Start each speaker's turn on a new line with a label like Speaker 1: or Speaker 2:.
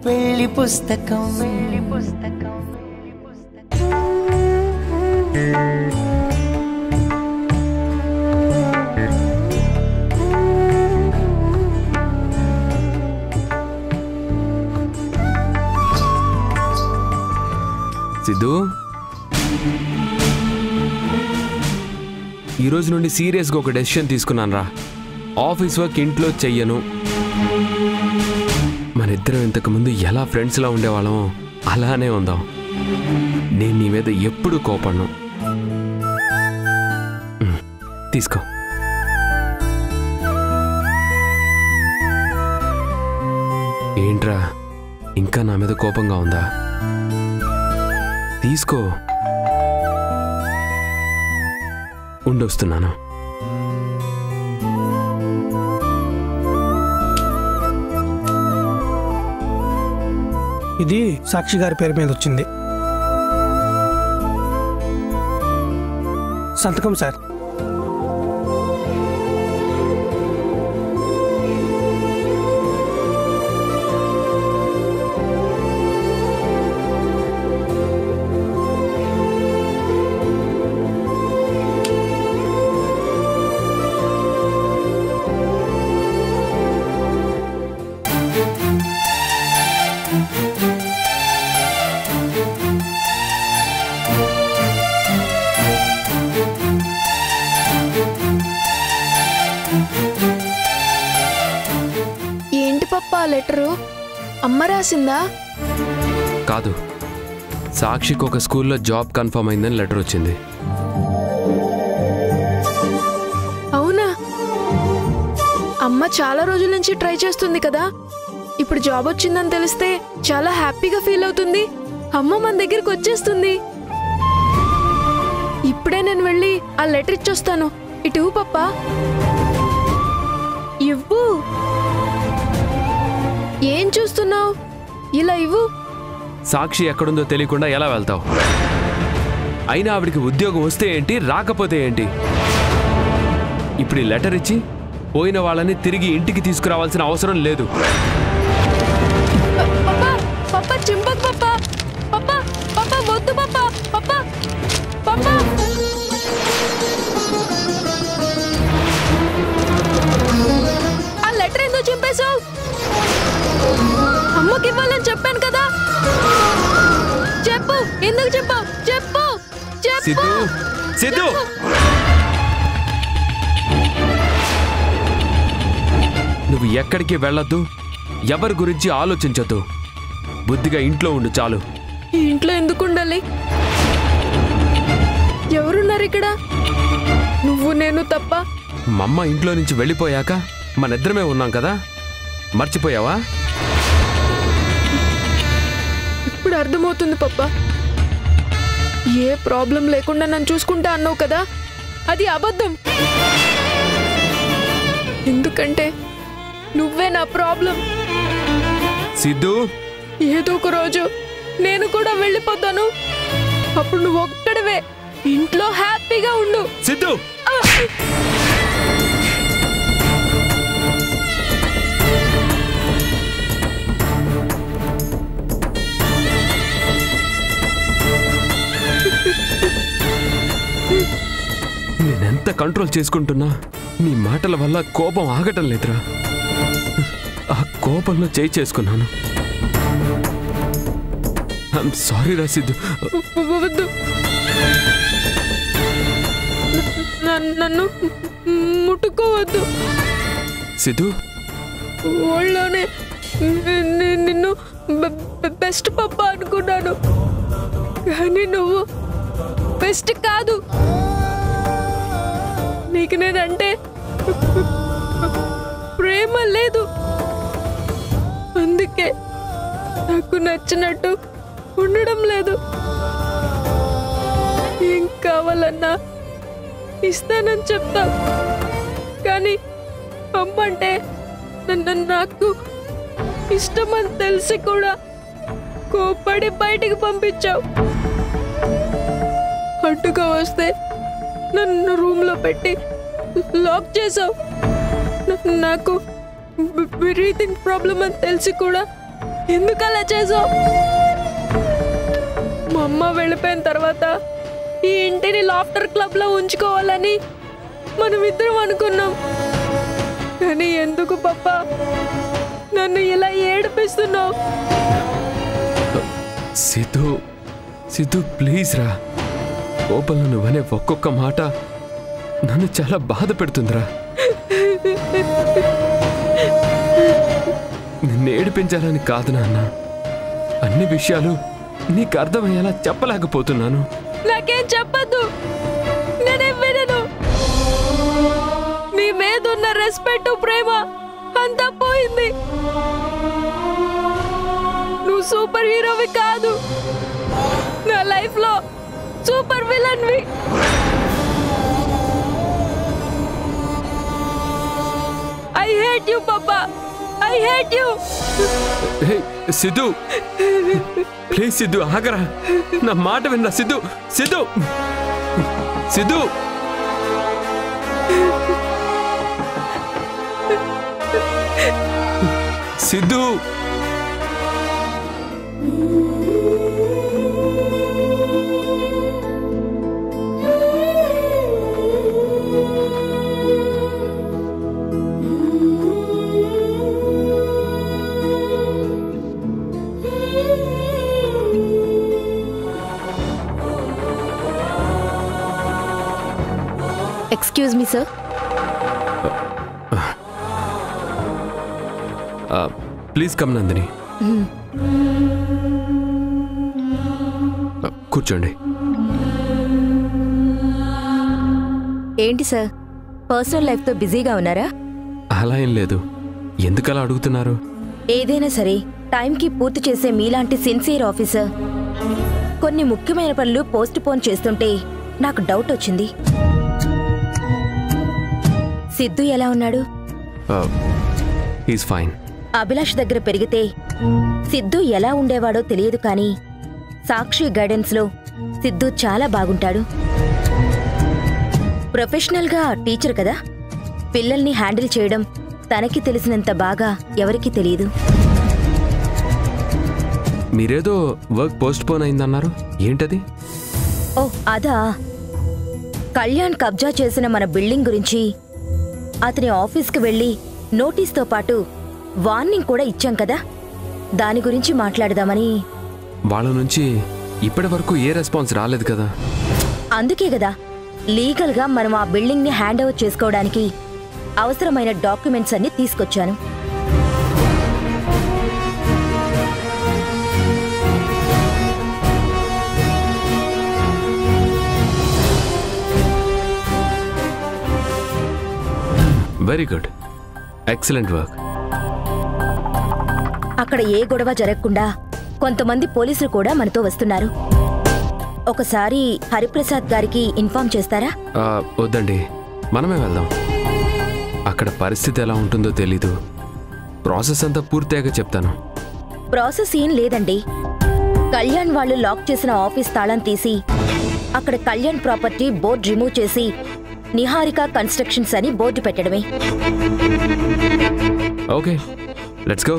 Speaker 1: పెళ్లి పుస్తకం
Speaker 2: సిద్ధు, ఈరోజు నుండి సీరియస్గా ఒక డెసిషన్ తీసుకున్నాను రా. ఆఫీస్ వర్క్ ఇంట్లో చెయ్యను. మనిద్దరం ఇంతకుముందు ఎలా ఫ్రెండ్స్లా ఉండేవాళ్ళమో అలానే ఉందాం. నేను నీ మీద ఎప్పుడు కోపడ్ను. తీసుకో. ఏంట్రా ఇంకా నా మీద కోపంగా ఉందా? తీసుకో. ఉండొస్తున్నాను.
Speaker 3: ఇది సాక్షి గారి పేరు మీద వచ్చింది. సంతకం సార్.
Speaker 4: ఏంటి పప్పా లెటరు? అమ్మ రాసిందా?
Speaker 2: కాదు, సాక్షికి ఒక స్కూల్లో జాబ్ కన్ఫర్మ్ అయిందని లెటర్ వచ్చింది.
Speaker 4: అవునా? అమ్మ చాలా రోజుల నుంచి ట్రై చేస్తుంది కదా. ఇప్పుడు జాబ్ వచ్చిందని తెలిస్తే చాలా హ్యాపీగా ఫీల్ అవుతుంది. అమ్మ మన దగ్గరికి వచ్చేస్తుంది. ఇప్పుడే నేను వెళ్ళి ఆ లెటర్ ఇచ్చొస్తాను. ఇటు పప్పా. ఇవ్వు. ఏం చూస్తున్నావు? ఇలా ఇవ్వు.
Speaker 2: సాక్షి ఎక్కడుందో తెలియకుండా ఎలా వెళ్తావు? అయినా ఆవిడికి ఉద్యోగం వస్తే ఏంటి, రాకపోతే ఏంటి? ఇప్పుడు ఈ లెటర్ ఇచ్చి పోయిన వాళ్ళని తిరిగి ఇంటికి తీసుకురావాల్సిన అవసరం లేదు.
Speaker 4: పప్పా చింపకు పప్పా. పప్పా పప్పా వద్దు పప్పా. పప్పా పప్పా. ఆ లెటర్ ఎందుకు చింపేశావు? అమ్మకి ఇవ్వాలని చెప్పాను కదా. చెప్పు, ఎందుకు చెప్పావు? చెప్పు చెప్పు.
Speaker 2: సిద్ధు, సిద్ధు, నువ్వు ఎక్కడికి వెళ్ళొద్దు. ఎవరి గురించి ఆలోచించొద్దు. బుద్ధిగా ఇంట్లో ఉండు చాలు.
Speaker 4: ఈ ఇంట్లో ఎందుకు ఉండాలి? ఎవరున్నారు ఇక్కడ? నువ్వు నేను తప్ప.
Speaker 2: మా అమ్మ ఇంట్లో నుంచి వెళ్ళిపోయాక మనిద్దరమే ఉన్నాం కదా. మర్చిపోయావా?
Speaker 4: ఇప్పుడు అర్థమవుతుంది పప్పా. ఏ ప్రాబ్లం లేకుండా నన్ను చూసుకుంటా అన్నావు కదా, అది అబద్ధం. ఎందుకంటే నువ్వే నా ప్రాబ్లం.
Speaker 2: సిద్ధు,
Speaker 4: ఏదో ఒక రోజు నేను కూడా వెళ్ళిపోతాను. అప్పుడు నువ్వు ఒక్కడివే ఇంట్లో హ్యాపీగా ఉండు.
Speaker 2: సిద్ధు, నేనెంత కంట్రోల్ చేసుకుంటున్నా నీ మాటల వల్ల కోపం ఆగటం లేదురా. ఆ కోపంలో చేయి చేసుకున్నాను. ఐఎమ్ సారీ రా సిద్ధు.
Speaker 4: వద్దు, నన్ను ముట్టుకోవద్దు.
Speaker 2: సిద్ధు,
Speaker 4: ఊళ్ళోనే నిన్ను బెస్ట్ పప్ప అనుకున్నాను, కానీ నువ్వు బెస్ట్ కాదు. నీకు నేనంటే ప్రేమ లేదు. అందుకే నాకు నచ్చినట్టు ఉండడం లేదు. ఏం కావాలన్నా ఇస్తానని చెప్తా, కానీ అమ్మంటే నాకు ఇష్టమని తెలిసి కూడా కోపడి బయటికి పంపించావు. అడ్డుగా వస్తే నన్ను రూమ్లో పెట్టి లాక్ చేసావు. నాకు బ్రీతింగ్ ప్రాబ్లం అని తెలిసి కూడా ఎందుకు అలా చేసావు? మా అమ్మ వెళ్ళిపోయిన తర్వాత ఈ ఇంటిని లాఫ్టర్ క్లబ్ లో ఉంచుకోవాలని మనమిద్దరం అనుకున్నాం. కానీ ఎందుకు పప్పా నన్ను ఇలా ఏడిపిస్తున్నావు?
Speaker 2: సిద్ధు సిద్ధు ప్లీజ్ రా. కోపంలో నువ్వనే ఒక్కొక్క మాట నన్ను చాలా బాధ పెడుతుందిరా. నిన్ను ఏడిపించాలని కాదు నాన్న, అన్ని విషయాలు నీకు అర్థమయ్యేలా చెప్పలేకపోతున్నాను.
Speaker 4: నాకేం చెప్పద్దు, నేనేం వినను. నీ మీద ఉన్న రెస్పెక్ట్ ప్రేమ అంతా పోయింది. నువ్వు సూపర్ హీరోవి కాదు, నా లైఫ్ లో సూపర్ విలన్వి. I hate you papa, I hate you.
Speaker 2: Siddhu please Siddhu ఆగరా, నా మాట విన్నా. Siddhu Siddhu Siddhu Siddhu
Speaker 1: excuse me sir.
Speaker 2: Please come Nandini. కూర్చోండి.
Speaker 1: ఏంటి సార్, పర్సనల్ లైఫ్తో బిజీగా ఉన్నారా?
Speaker 2: అలా ఏం లేదు. ఎందుకలా అడుగుతున్నారు?
Speaker 1: ఏదైనా సరే టైంకి పూర్తి చేసే మీలాంటి సిన్సియర్ ఆఫీసర్ కొన్ని ముఖ్యమైన పనులు పోస్ట్ పోన్ చేస్తుంటే నాకు డౌట్ వచ్చింది. సిద్ధు ఎలా ఉన్నాడు?
Speaker 2: He's fine.
Speaker 1: అభిలాష్ దగ్గర పెరిగితే సిద్ధు ఎలా ఉండేవాడో తెలియదు, కానీ సాక్షి గైడెన్స్లో సిద్ధు చాలా బాగుంటాడు. ప్రొఫెషనల్గా టీచర్ కదా, పిల్లల్ని హ్యాండిల్ చేయడం తనకి తెలిసినంత బాగా ఎవరికీ తెలియదు.
Speaker 2: మీరేదో వర్క్ పోస్ట్ పోన్ అయిందన్నారు, ఏంటది?
Speaker 1: ఓ అదా, కళ్యాణ్ కబ్జా చేసిన మన బిల్డింగ్ గురించి అతని ఆఫీస్కి వెళ్ళి నోటీస్తో పాటు వార్నింగ్ కూడా ఇచ్చాం కదా, దాని గురించి మాట్లాడదామని.
Speaker 2: వాళ్ళ నుంచి ఇప్పటి వరకు ఏ రెస్పాన్స్ రాలేదు కదా.
Speaker 1: అందుకే కదా లీగల్గా మనం ఆ బిల్డింగ్ని హ్యాండ్ ఓవర్ చేసుకోవడానికి అవసరమైన డాక్యుమెంట్స్ అన్ని తీసుకొచ్చాను.
Speaker 2: Very good, excellent work.
Speaker 1: అక్కడ ఏ గొడవ జరగకుండా కొంతమంది పోలీసులు కూడా మనతో వస్తున్నారు. ఒకసారి హరిప్రసాద్ గారికి ఇన్ఫార్మ్ చేస్తారా?
Speaker 2: వద్దండి, మనమే వెళ్దాం. అక్కడ పరిస్థితి ఎలా ఉంటుందో తెలీదు. ప్రాసెస్ అంతా పూర్తిగా చెప్తాను.
Speaker 1: ప్రాసెస్ ఏం లేదండి. కళ్యాణ్ వాళ్ళు లాక్ చేసిన ఆఫీస్ తాళం తీసి అక్కడ కళ్యాణ్ ప్రాపర్టీ బోర్డు రిమూవ్ చేసి నిహారిక కన్స్ట్రక్షన్స్ అని బోర్డు పెట్టడమే.
Speaker 2: Okay, let's go.